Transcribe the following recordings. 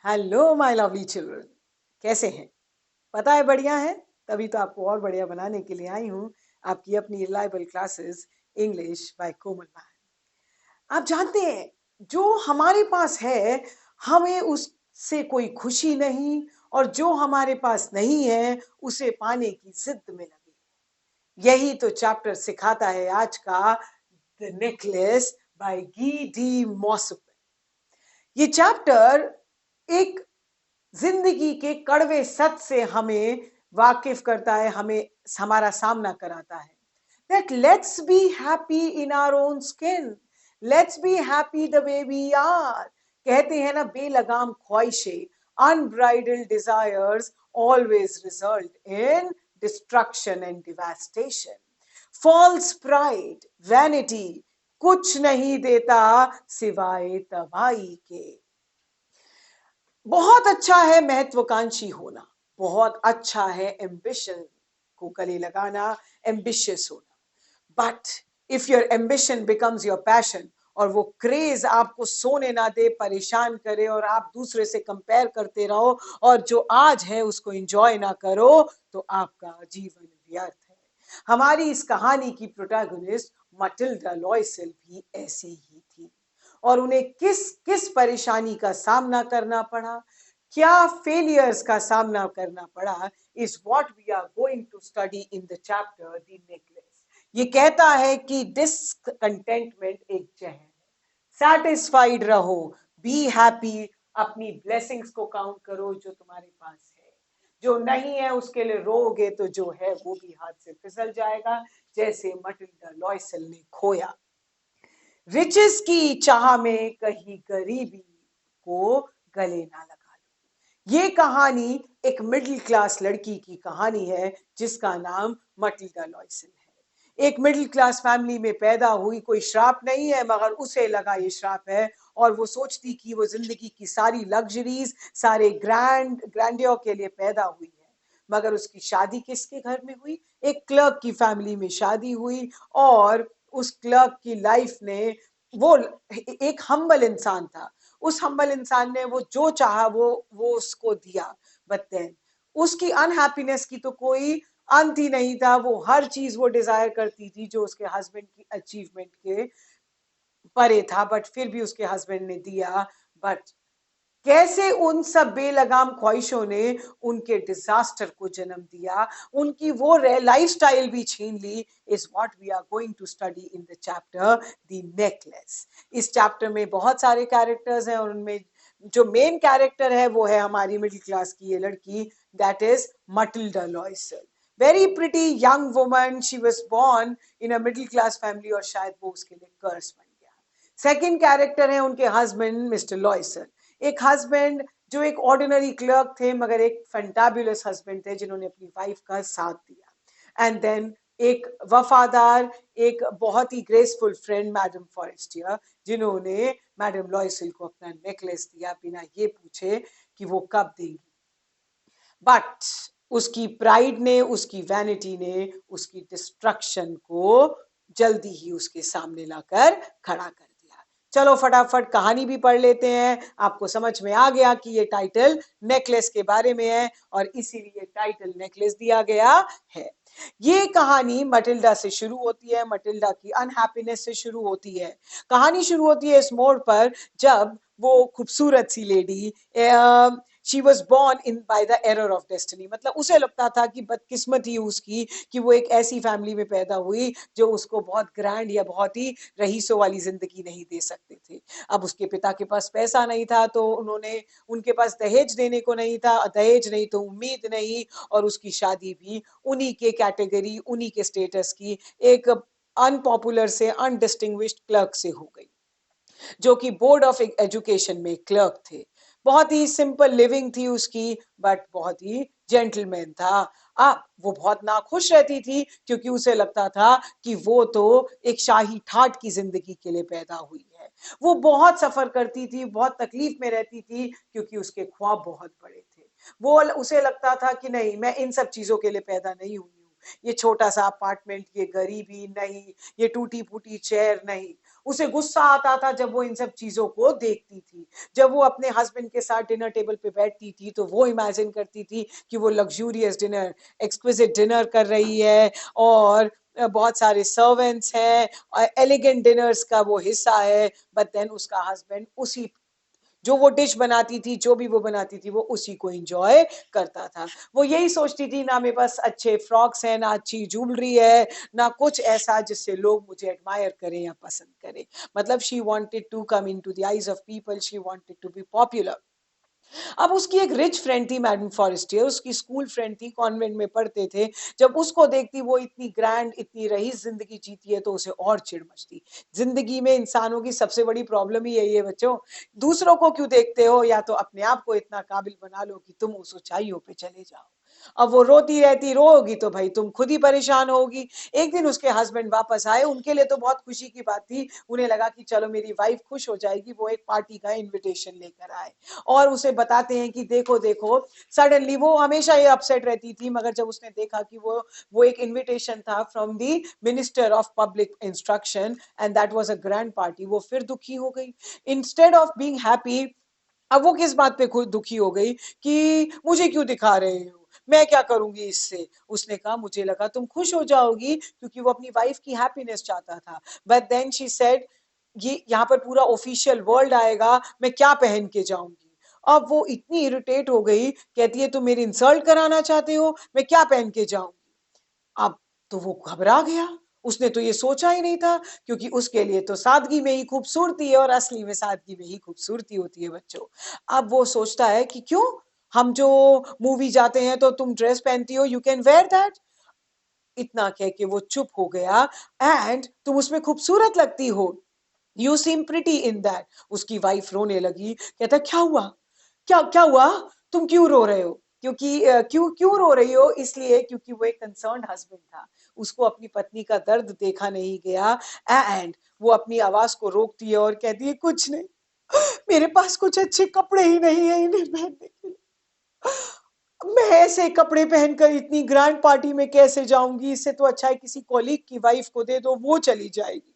Hello my lovely children, कैसे हैं? पता है बढ़िया है। तभी तो आपको और बढ़िया बनाने के लिए आई हूँ। आपकी अपनी reliable classes English by Komal ma'am. आप जानते हैं, जो हमारे पास है हमें उससे कोई खुशी नहीं, और जो हमारे पास नहीं है उसे पाने की जिद में लगे। यही तो चैप्टर सिखाता है आज का द नेकलेस बाय गी डी मॉसपन। ये चैप्टर एक जिंदगी के कड़वे सच से हमें वाकिफ करता है, हमें हमारा सामना कराता है। That let's be happy in our own skin. Let's be happy the way we are. कहते हैं ना, बेलगाम ख्वाहिशें, unbridled desires always result in destruction and devastation. False pride, vanity, कुछ नहीं देता सिवाय तबाही के। बहुत अच्छा है महत्वाकांक्षी होना, बहुत अच्छा है एम्बिशन को गले लगाना, एम्बिशियस होना। But if your ambition becomes your passion, और वो क्रेज आपको सोने ना दे, परेशान करे, और आप दूसरे से कंपेयर करते रहो और जो आज है उसको एंजॉय ना करो, तो आपका जीवन व्यर्थ है। हमारी इस कहानी की प्रोटैगनिस्ट मटिल्डा लॉयसेल भी ऐसी ही थी, और उन्हें किस किस परेशानी का सामना करना पड़ा, क्या फेलियर्स का सामना करना पड़ा, is what we are going to study in the chapter the necklace. ये कहता है कि डिसकंटेंटमेंट एक जहर है, सेटिस्फाइड रहो, बी हैप्पी, अपनी ब्लेसिंग्स को काउंट करो जो तुम्हारे पास है। जो नहीं है उसके लिए रोगे तो जो है वो भी हाथ से फिसल जाएगा, जैसे मटिल्डा लॉयसेल ने खोया। रिचेस की चाह में कहीं गरीबी को गले ना लगा लो। ये कहानी एक मिडिल क्लास लड़की की कहानी है जिसका नाम मटिल्डा लॉयसेल है। एक मिडिल क्लास फैमिली में पैदा हुई, कोई श्राप नहीं है, मगर उसे लगा ये श्राप है, और वो सोचती कि वो जिंदगी की सारी लग्जरीज, सारे ग्रैंडियर के लिए पैदा हुई है। मगर उसकी शादी किसके घर में हुई? एक क्लर्क की फैमिली में शादी हुई, और उस क्लर्क की लाइफ ने, वो एक हम्बल इंसान था, उस हम्बल इंसान ने वो जो चाहा वो उसको दिया। बट देन उसकी अनहैप्पीनेस की तो कोई अंत ही नहीं था। वो हर चीज वो डिजायर करती थी जो उसके हस्बैंड की अचीवमेंट के परे था, बट फिर भी उसके हस्बैंड ने दिया। बट कैसे उन सब बेलगाम ख्वाहिशों ने उनके डिजास्टर को जन्म दिया, उनकी वो लाइफस्टाइल भी छीन ली, is what we are going to study in the chapter the necklace. इस चैप्टर में बहुत सारे कैरेक्टर्स हैं, और उनमें जो मेन कैरेक्टर है वो है हमारी मिडिल क्लास की ये लड़की, that is Mathilde Loisel. Very pretty young woman, she was born in a middle class family, और शायद वो उसके लिए कर्स बन गया। सेकेंड कैरेक्टर है उनके हस्बैंड मिस्टर लॉयसेल। एक हस्बैंड जो एक ऑर्डिनरी क्लर्क थे, मगर एक फैंटाबुलस हस्बैंड थे जिन्होंने अपनी वाइफ का साथ दिया। एंड देन एक वफादार, एक बहुत ही ग्रेसफुल फ्रेंड मैडम फॉरेस्टियर, जिन्होंने मैडम लॉयसेल को अपना नेकलेस दिया बिना ये पूछे कि वो कब देंगी। बट उसकी प्राइड ने, उसकी वैनिटी ने उसकी डिस्ट्रक्शन को जल्दी ही उसके सामने लाकर खड़ा कर दिया। चलो फटाफट कहानी भी पढ़ लेते हैं। आपको समझ में आ गया कि ये टाइटल नेकलेस के बारे में है, और इसीलिए टाइटल नेकलेस दिया गया है। ये कहानी मटिल्डा से शुरू होती है, मटिल्डा की अनहैप्पीनेस से शुरू होती है। कहानी शुरू होती है इस मोड़ पर, जब वो खूबसूरत सी lady, she was born in by the error of destiny, मतलब उसे लगता था कि बदकिस्मती उसकी कि वो एक ऐसी फैमिली में पैदा हुई जो उसको बहुत ग्रैंड या बहुत ही रईसों वाली जिंदगी नहीं दे सकते थे। अब उसके पिता के पास पैसा नहीं था, तो उन्होंने, उनके पास दहेज देने को नहीं था, दहेज नहीं तो उम्मीद नहीं, और उसकी शादी भी उन्हीं के कैटेगरी, उन्हीं के स्टेटस की एक अनपॉपुलर से, अनडिस्टिंग्विश्ड क्लर्क से हो गई, जो कि बोर्ड ऑफ एजुकेशन में क्लर्क थे। बहुत ही सिंपल लिविंग थी उसकी, बट बहुत ही जेंटलमैन था। वो बहुत नाखुश रहती थी, क्योंकि उसे लगता था कि वो तो एक शाही ठाट की जिंदगी के लिए पैदा हुई है। वो बहुत सफर करती थी, बहुत तकलीफ में रहती थी, क्योंकि उसके ख्वाब बहुत बड़े थे। वो, उसे लगता था कि नहीं, मैं इन सब चीजों के लिए पैदा नहीं हुई हूँ, ये छोटा सा अपार्टमेंट, ये गरीबी नहीं, ये टूटी फूटी चेयर नहीं। उसे गुस्सा आता था जब वो इन सब चीजों को देखती थी। जब वो अपने हस्बैंड के साथ डिनर टेबल पे बैठती थी तो वो इमेजिन करती थी कि वो लग्जूरियस डिनर, एक्सक्विजिट डिनर कर रही है, और बहुत सारे सर्वेंट्स हैं, एलिगेंट डिनर्स का वो हिस्सा है। बट देन उसका हस्बैंड उसी जो वो डिश बनाती थी, जो भी वो बनाती थी, वो उसी को एंजॉय करता था। वो यही सोचती थी, ना मेरे पास अच्छे फ्रॉक्स हैं, ना अच्छी ज्वेलरी है, ना कुछ ऐसा जिससे लोग मुझे एडमायर करें या पसंद करें। मतलब she wanted to come into the eyes of people, she wanted to be popular. अब उसकी एक रिच फ्रेंड थी मैडम फॉरेस्टियर, उसकी स्कूल फ्रेंड थी, कॉन्वेंट में पढ़ते थे। जब उसको देखती वो इतनी ग्रैंड, इतनी रईस जिंदगी जीती है, तो उसे और चिढ़ मचती। जिंदगी में इंसानों की सबसे बड़ी प्रॉब्लम ही यही है बच्चों, दूसरों को क्यों देखते हो, या तो अपने आप को इतना काबिल बना लो कि तुम उस ऊंचाइयों पे चले जाओ। अब वो रोती रहती, रोगी तो भाई तुम खुद ही परेशान होगी। एक दिन उसके हस्बैंड वापस आए, उनके लिए तो बहुत खुशी की बात थी, उन्हें लगा कि चलो मेरी वाइफ खुश हो जाएगी। वो एक पार्टी का इनविटेशन लेकर आए और उसे बताते हैं कि देखो देखो। सडनली, वो हमेशा ये अपसेट रहती थी, मगर जब उसने देखा कि वो एक इनविटेशन था from the minister of public instruction and that was a grand party, वो फिर दुखी हो गई। इंस्टेड ऑफ बीइंग हैप्पी, अब वो किस बात पे खुद दुखी हो गई कि मुझे क्यों दिखा रहे हो, मैं क्या करूंगी इससे। उसने कहा मुझे लगा तुम खुश हो जाओगी, क्योंकि वो अपनी वाइफ की हैप्पीनेस चाहता था। बट देन शी सेड, ये यहाँ पर पूरा ऑफिशियल वर्ल्ड आएगा, मैं क्या पहन के जाऊंगी। अब वो इतनी इरिटेट हो गई, कहती है तुम मेरी इंसल्ट कराना चाहते हो, मैं क्या पहन के जाऊंगी। अब तो वो घबरा गया, उसने तो ये सोचा ही नहीं था, क्योंकि उसके लिए तो सादगी में ही खूबसूरती है, और असली में सादगी में ही खूबसूरती होती है बच्चों। अब वो सोचता है कि क्यों, हम जो मूवी जाते हैं तो तुम ड्रेस पहनती हो, यू कैन वेयर दैट। इतना कह के वो चुप हो गया। एंड तुम उसमें खूबसूरत लगती हो, you seem pretty in that. उसकी वाइफ रोने लगी, कहता क्या हुआ, क्या क्या हुआ, तुम क्यों रो रहे हो। क्योंकि क्यों क्यों रो रही हो, इसलिए क्योंकि वो एक कंसर्न्ड हस्बैंड था, उसको अपनी पत्नी का दर्द देखा नहीं गया। एंड वो अपनी आवाज को रोकती है और कहती है कुछ नहीं, मेरे पास कुछ अच्छे कपड़े ही नहीं है इन्हें पहनने के लिए, मैं ऐसे कपड़े पहनकर इतनी ग्रैंड पार्टी में कैसे जाऊंगी, इससे तो अच्छा है किसी कॉलीग की वाइफ को दे दो, वो चली जाएगी।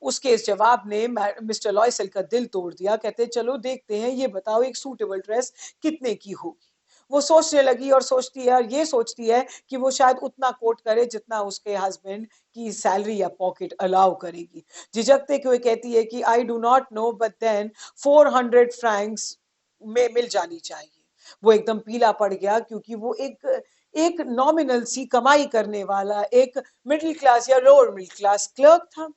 उसके इस जवाब ने मिस्टर लॉयसेल का दिल तोड़ दिया। कहते चलो देखते हैं, ये बताओ एक सूटेबल ड्रेस कितने की होगी। वो सोचने लगी और सोचती है, और ये सोचती है कि वो शायद उतना कोट करे जितना उसके हस्बैंड की सैलरी या पॉकेट अलाउ करेगी। झिझकते हुए कहती है कि I do not know, but then 400 francs में मिल जानी चाहिए। वो एकदम पीला पड़ गया, क्योंकि वो एक एक नॉमिनल सी कमाई करने वाला एक मिडिल क्लास या लोअर मिडिल क्लास क्लर्क था।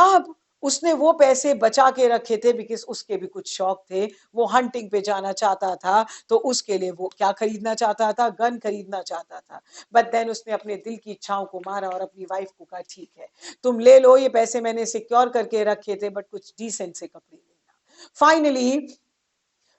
अब उसने वो पैसे बचा के रखे थे, बिकॉज उसके भी कुछ शौक थे। वो हंटिंग पे जाना चाहता था, तो उसके लिए वो क्या खरीदना चाहता था, गन खरीदना चाहता था। बट देन उसने अपने दिल की इच्छाओं को मारा और अपनी वाइफ को कहा ठीक है, तुम ले लो, ये पैसे मैंने सिक्योर करके रखे थे, बट कुछ डिसेंट से कपड़े लेना। फाइनली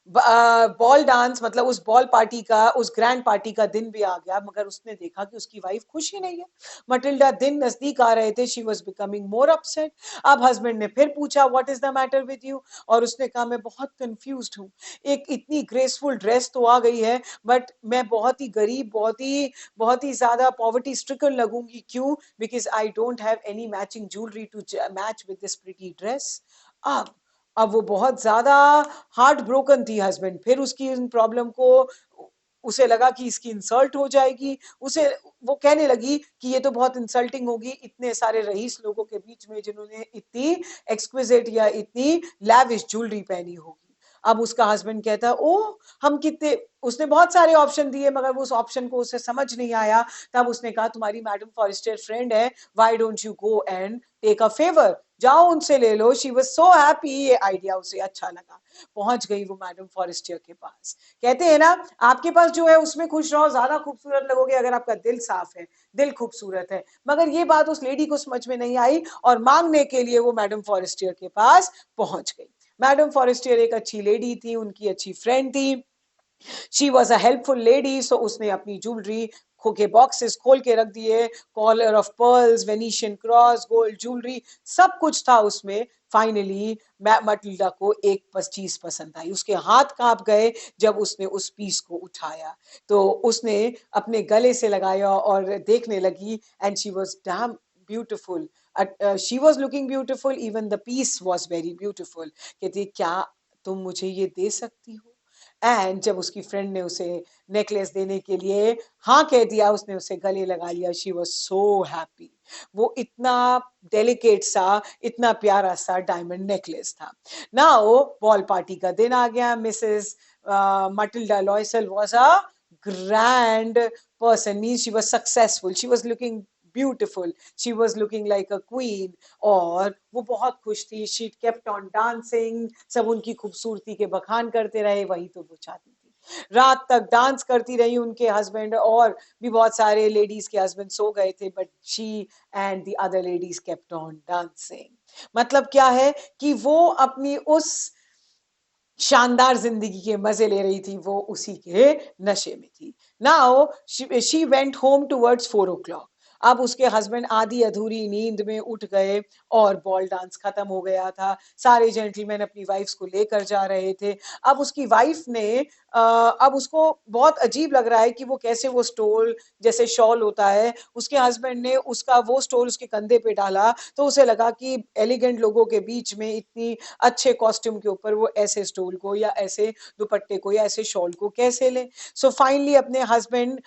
बॉल डांस, मतलब उस बॉल पार्टी का, उस ग्रैंड पार्टी का दिन भी आ गया, मगर उसने देखा कि उसकी वाइफ खुश ही नहीं है। मटिल्डा, दिन नजदीक आ रहे थे, she was becoming more upset. अब हस्बैंड ने फिर पूछा what is the matter with you, और उसने कहा मैं बहुत कंफ्यूज्ड हूँ। एक इतनी ग्रेसफुल ड्रेस तो आ गई है, बट मैं बहुत ही गरीब, बहुत ही ज्यादा पॉवर्टी स्ट्रिकन लगूंगी। क्यों? Because I don't have any matching jewellery to match with this pretty dress. अब अब वो बहुत ज्यादा हार्ट ब्रोकन थी हस्बैंड, फिर उसकी इन प्रॉब्लम को, उसे लगा कि इसकी इंसल्ट हो जाएगी। उसे वो कहने लगी कि ये तो बहुत इंसल्टिंग होगी इतने सारे रईस लोगों के बीच में जिन्होंने इतनी एक्सक्विजिट या इतनी लैविश ज्वेलरी पहनी होगी। अब उसका हस्बैंड कहता ओ, हम कितने, उसने बहुत सारे ऑप्शन दिए, मगर वो उस ऑप्शन को उसे समझ नहीं आया। तब उसने कहा तुम्हारी मैडम फॉरेस्टर फ्रेंड है, why don't you go and take a favour, जाओ उनसे ले लो। शी वाज सो हैप्पी, ये आइडिया उसे अच्छा लगा। पहुंच गई वो मैडम फॉरेस्टियर के पास। कहते हैं ना, आपके पास जो है उसमें खुश रहो, ज्यादा खूबसूरत लगोगे अगर आपका दिल साफ है, दिल खूबसूरत है। मगर ये बात उस लेडी को समझ में नहीं आई, और मांगने के लिए वो मैडम फॉरेस्टियर के पास पहुंच गई। मैडम फॉरेस्टियर एक अच्छी लेडी थी, उनकी अच्छी फ्रेंड थी, she was a helpful lady. So उसने अपनी ज्वेलरी के बॉक्सेस खोल के रख दिए, collar of pearls, Venetian cross, gold jewellery, सब कुछ था उसमें। फाइनली मटिल्डा को एक चीज पसंद आई, उसके हाथ कांप गए जब उसने उस पीस को उठाया, तो उसने अपने गले से लगाया और देखने लगी, and she was dam beautiful, she was looking beautiful, even the piece was very beautiful. कहती है क्या तुम मुझे ये दे सकती हो? एंड जब उसकी फ्रेंड ने उसे नेकलेस देने के लिए हाँ कह दिया, उसने उसे गले लगा लिया, शी वाज सो हैप्पी। वो इतना डेलिकेट सा, इतना प्यारा सा डायमंड नेकलेस था। नाउ बॉल पार्टी का दिन आ गया। Mrs Mathilde Loisel was a grand person, means she was successful, she was looking beautiful, she was looking like a queen, और वो बहुत खुश थी। she kept on dancing, सब उनकी खूबसूरती के बखान करते रहे, वही तो वो चाहती थी। रात तक डांस करती रही, उनके हस्बैंड और भी बहुत सारे लेडीज के हस्बैंड सो गए थे, but she and the other ladies kept on dancing. मतलब क्या है कि वो अपनी उस शानदार जिंदगी के मजे ले रही थी, वो उसी के नशे में थी। Now she went home towards 4 o'clock। अब उसके हस्बैंड आधी अधूरी नींद में उठ गए और बॉल डांस खत्म हो गया था। सारे जेंटलमैन अपनी वाइफ्स को लेकर जा रहे थे। अब उसकी वाइफ ने अब उसको बहुत अजीब लग रहा है कि वो कैसे वो स्टोल जैसे शॉल होता है, उसके हस्बैंड ने उसका वो स्टोल उसके कंधे पे डाला, तो उसे लगा कि एलिगेंट लोगों के बीच में इतनी अच्छे कॉस्ट्यूम के ऊपर वो ऐसे स्टोल को या ऐसे दुपट्टे को या ऐसे शॉल को कैसे ले। सो फाइनली अपने हस्बैंड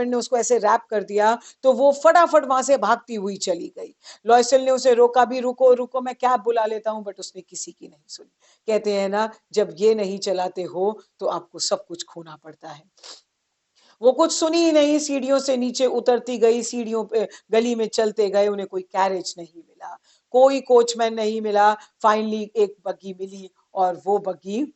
ने उसको ऐसे रैप कर दिया, तो वो फटाफट वहां से भागती हुई चली गई। लॉयसल ने उसे रोका भी, रुको रुको मैं कैब बुला लेता हूं, बट उसने किसी की नहीं सुनी। कहते हैं ना, जब ये नहीं चलाते हो तो आपको सब कुछ खोना पड़ता है। वो कुछ सुनी ही नहीं, सीढ़ियों से नीचे उतरती गई, सीढ़ियों पे गली में चलते गए, उन्हें कोई कैरेज नहीं मिला, कोई कोचमैन नहीं मिला। फाइनली एक बग्गी मिली और वो बग्गी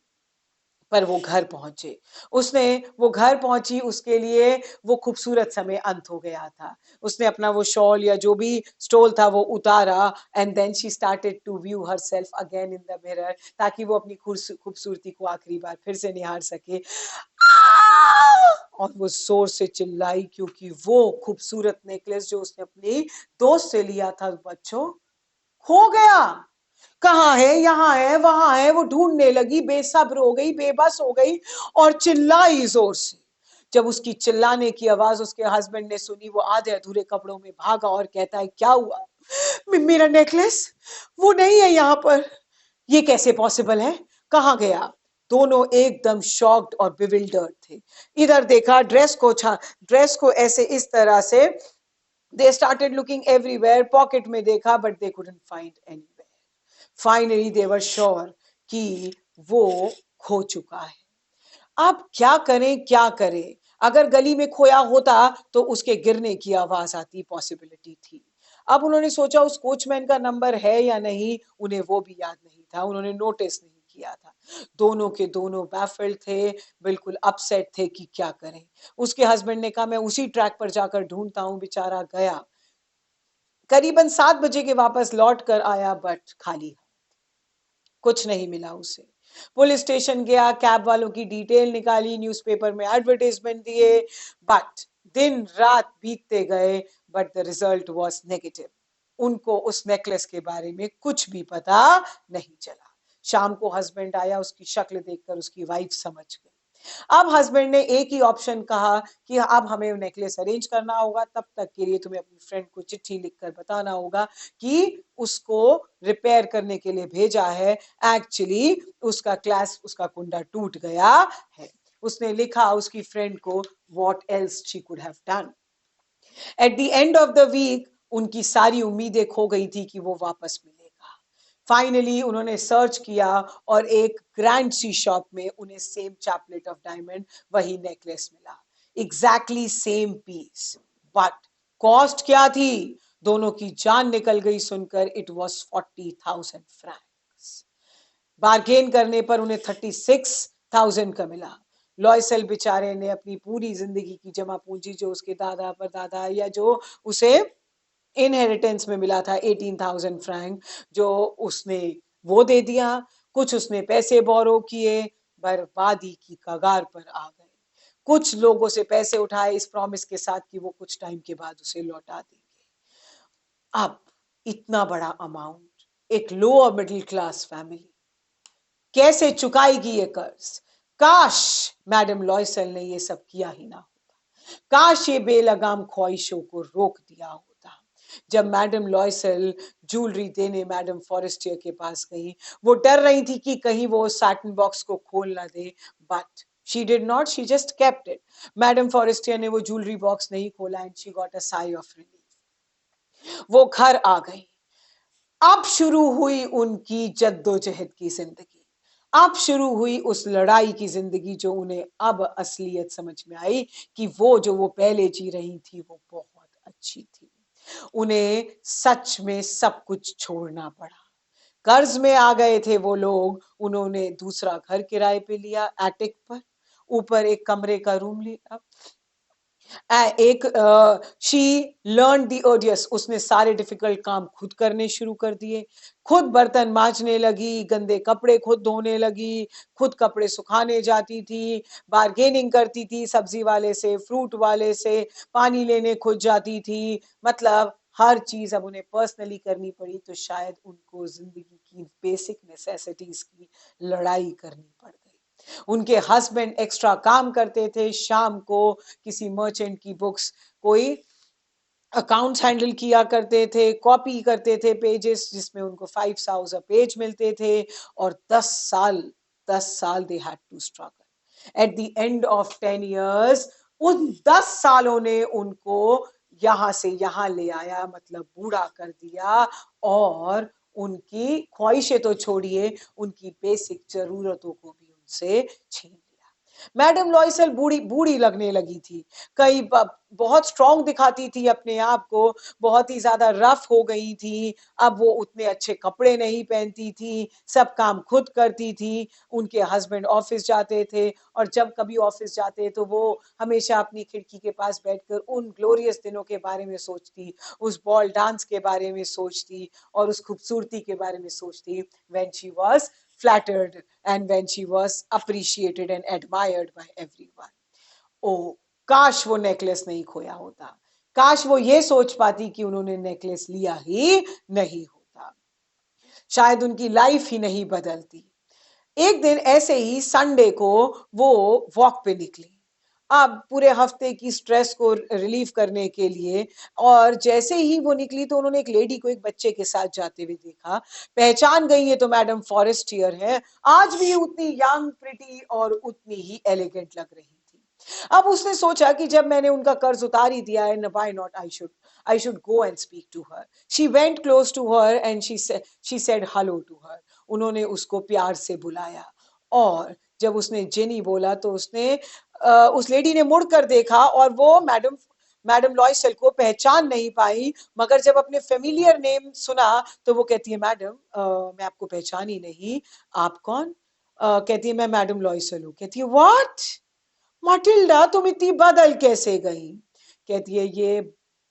पर वो घर पहुंचे। उसने वो घर पहुंची, उसके लिए वो खूबसूरत समय अंत हो गया था। उसने अपना वो शॉल या जो भी स्टोल था वो उतारा, and then she started to view herself again in the mirror, ताकि वो अपनी खूबसूरती को आखिरी बार फिर से निहार सके। और वो जोर से चिल्लाई, क्योंकि वो खूबसूरत नेकलेस जो उसने अपनी दोस्त से लिया था बच्चों, खो गया। कहाँ है, यहाँ है, वहां है, वो ढूंढने लगी, बेसब्र हो गई, बेबस हो गई और चिल्लाई जोर से। जब उसकी चिल्लाने की आवाज उसके हस्बैंड ने सुनी, वो आधे अधूरे कपड़ों में भागा और कहता है क्या हुआ? मेरा नेकलेस वो नहीं है यहाँ पर, ये कैसे पॉसिबल है, कहाँ गया? दोनों एकदम शॉक्ड और बिविल्डर्ड थे। इधर देखा, ड्रेस को ऐसे इस तरह से, they started looking everywhere, pocket में देखा, but they couldn't find anywhere. Finally they were sure कि वो खो चुका है। अब क्या करें क्या करें? अगर गली में खोया होता तो उसके गिरने की आवाज आती, पॉसिबिलिटी थी। अब उन्होंने सोचा उस कोचमैन का नंबर है या नहीं, उन्हें वो भी याद नहीं था, उन्होंने नोटिस नहीं किया था। दोनों के दोनों बैफल्ड थे, बिल्कुल अपसेट थे कि क्या करें। उसके हस्बैंड ने कहा मैं उसी ट्रैक पर जाकर ढूंढता हूं। बेचारा गया, करीबन 7 बजे के वापस लौट कर आया, बट खाली, कुछ नहीं मिला उसे। पुलिस स्टेशन गया, कैब वालों की डिटेल निकाली, न्यूज़पेपर में एडवर्टाइजमेंट दिए, बट दिन रात बीतते गए, but the result was negative. उनको उस नेकलेस के बारे में कुछ भी पता नहीं चला। शाम को हस्बैंड आया, उसकी शक्ल देखकर उसकी वाइफ समझ गई। अब हस्बैंड ने एक ही ऑप्शन कहा कि अब हमें नेकलेस अरेंज करना होगा, तब तक के लिए तुम्हें अपनी फ्रेंड को चिट्ठी लिखकर बताना होगा कि उसको रिपेयर करने के लिए भेजा है, एक्चुअली उसका क्लास, उसका कुंडा टूट गया है। उसने लिखा उसकी फ्रेंड को, what else she could have done. At the end of the week उनकी सारी उम्मीदें खो गई थी कि वो वापस मिलेगा। फाइनली उन्होंने सर्च किया और एक ग्रैंड सी शॉप में उन्हें सेम चैपलेट ऑफ डायमंड, वही नेकलेस मिला, exactly same piece, but cost क्या थी? दोनों की जान निकल गई सुनकर, इट वॉज 40,000 फ्रैंक्स। बार्गेन करने पर उन्हें 36,000 का मिला। लॉयसेल बेचारे ने अपनी पूरी जिंदगी की जमा पूंजी, जो उसके दादा परदादा या जो उसे इनहेरिटेंस में मिला था, 18,000 फ्रैंक, जो उसने वो दे दिया। कुछ उसने पैसे बोरो किए, बर्बादी की कगार पर आ गए। कुछ लोगों से पैसे उठाए इस प्रॉमिस के साथ कि वो कुछ टाइम के बाद उसे लौटा देंगे। अब इतना बड़ा अमाउंट एक लोअर मिडिल क्लास फैमिली कैसे चुकाएगी ये कर्ज? काश मैडम लॉयसेल ने ये सब किया ही ना होता, काश ये बेलगाम ख्वाहिशों को रोक दिया होता। जब मैडम लॉयसेल ज्वेलरी देने मैडम फॉरेस्टियर के पास गई, वो डर रही थी कि कहीं वो सैटिन बॉक्स को खोल ना दे, but she did not, she just kept it. Madam Forestier ने वो ज्वेलरी बॉक्स नहीं खोला and she got a sigh of relief. वो घर आ गई। अब शुरू हुई उनकी जद्दोजहद की जिंदगी, अब शुरू हुई उस लड़ाई की जिंदगी जो उन्हें अब असलियत समझ में आई कि वो पहले जी रही थी वो बहुत अच्छी थी। उन्हें सच में सब कुछ छोड़ना पड़ा, कर्ज में आ गए थे वो लोग। उन्होंने दूसरा घर किराए पे लिया, एटिक पर, ऊपर एक कमरे का रूम लिया। एक शी लर्न दी ओडियस, उसने सारे डिफिकल्ट काम खुद करने शुरू कर दिए, खुद बर्तन मांजने लगी, गंदे कपड़े खुद धोने लगी, खुद कपड़े सुखाने जाती थी, बार्गेनिंग करती थी सब्जी वाले से, फ्रूट वाले से, पानी लेने खुद जाती थी। मतलब हर चीज अब उन्हें पर्सनली करनी पड़ी, तो शायद उनको जिंदगी की बेसिक नेसेसिटीज की लड़ाई करनी पड़ गई। उनके हस्बैंड एक्स्ट्रा काम करते थे, शाम को किसी मर्चेंट की बुक्स, कोई अकाउंट्स हैंडल किया करते थे, कॉपी करते थे पेजेस जिसमें उनको 5 पेज मिलते थे, और 10 साल they had to struggle. At the end of 10 years उन 10 सालों ने उनको यहां से यहां ले आया, मतलब बूढ़ा कर दिया, और उनकी ख्वाहिशें तो छोड़िए, उनकी बेसिक जरूरतों को भी उनसे छीन लिया। मैडम लॉयसेल बूढ़ी बूढ़ी लगने लगी थी, कई बहुत स्ट्रांग दिखाती थी अपने आप को, बहुत ही ज्यादा रफ हो गई थी। अब वो उतने अच्छे कपड़े नहीं पहनती थी, सब काम खुद करती थी। उनके हस्बैंड ऑफिस जाते थे, और जब कभी ऑफिस जाते तो वो हमेशा अपनी खिड़की के पास बैठकर उन ग्लोरियस दिनों के बारे में सोचती, उस बॉल डांस के बारे में सोचती, और उस खूबसूरती के बारे में सोचती, when she was flattered and when she was appreciated and admired by everyone. ओ काश वो नेकलेस नहीं खोया होता, काश वो ये सोच पाती कि उन्होंने नेकलेस लिया ही नहीं होता, शायद उनकी लाइफ ही नहीं बदलती। एक दिन ऐसे ही संडे को वो वॉक पे निकली, अब पूरे हफ्ते की स्ट्रेस को रिलीव करने के लिए, और जैसे ही वो निकली तो उन्होंने एक लेडी को एक बच्चे के साथ जाते हुए देखा, पहचान गई, ये तो मैडम फॉरेस्टियर है, आज भी उतनी यंग प्रिटी और उतनी ही एलिगेंट लग रही थी। अब उसने सोचा कि जब मैंने उनका कर्ज उतार ही दिया है, why not I should go and speak to her. She went close to her and she said hello to her. उन्होंने उसको प्यार से बुलाया, और जब उसने जेनी बोला तो उसने उस लेडी ने मुड़कर देखा, और वो मैडम लॉयसेल को पहचान नहीं पाई, मगर जब अपने फेमिलियर नेम सुना तो वो कहती है, मैडम मैं आपको पहचानी नहीं, आप कौन? कहती है, मैं मैडम लॉयसेल हूँ। कहती है, व्हाट माटिल्डा, तुम इतनी बदल कैसे गई? कहती है,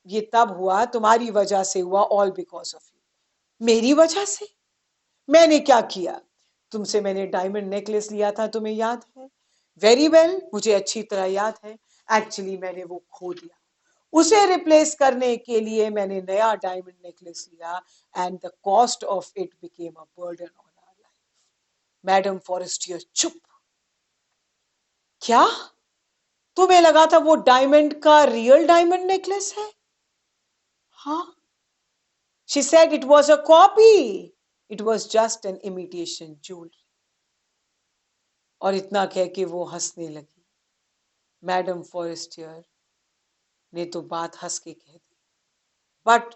ये तब हुआ, तुम्हारी वजह से हुआ, ऑल बिकॉज ऑफ यू। मेरी वजह से? मैंने क्या किया? तुमसे मैंने डायमंड नेकलेस लिया था, तुम्हें याद है? वेरी वेल, मुझे अच्छी तरह याद है। एक्चुअली मैंने वो खो दिया, उसे रिप्लेस करने के लिए मैंने नया डायमंड नेकलेस लिया, and the cost of it became a burden on our life. Madam Forestier चुप। क्या तुम्हें लगा था वो डायमंड का रियल डायमंड नेकलेस है? हाँ, she said it was a copy, it was just an imitation jewelry. और इतना कह के वो हंसने लगी। मैडम फॉरेस्टियर ने तो बात हंस के कह दी, बट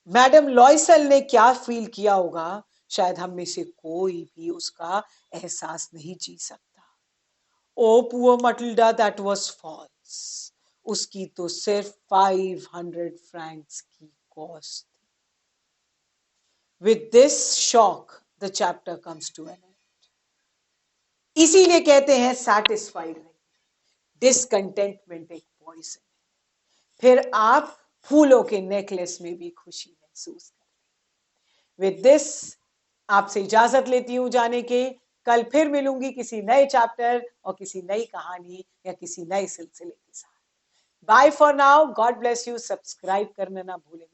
मैडम लॉयसेल ने क्या फील किया होगा, शायद हम में से कोई भी उसका एहसास नहीं जी सकता। Oh poor Mathilde, that was false. उसकी तो सिर्फ 500 फ्रैंक्स की cost. With this shock, the chapter comes to an end. इसीलिए कहते हैं satisfied रहिए, डिसकंटेंटमेंट एक पॉइजन है, फिर आप फूलों के नेकलेस में भी खुशी महसूस करते हैं। With this, आपसे इजाजत लेती हूं जाने के। कल फिर मिलूंगी किसी नए चैप्टर और किसी नई कहानी या किसी नए सिलसिले के साथ। Bye for now, God bless you. Subscribe करना ना भूलें।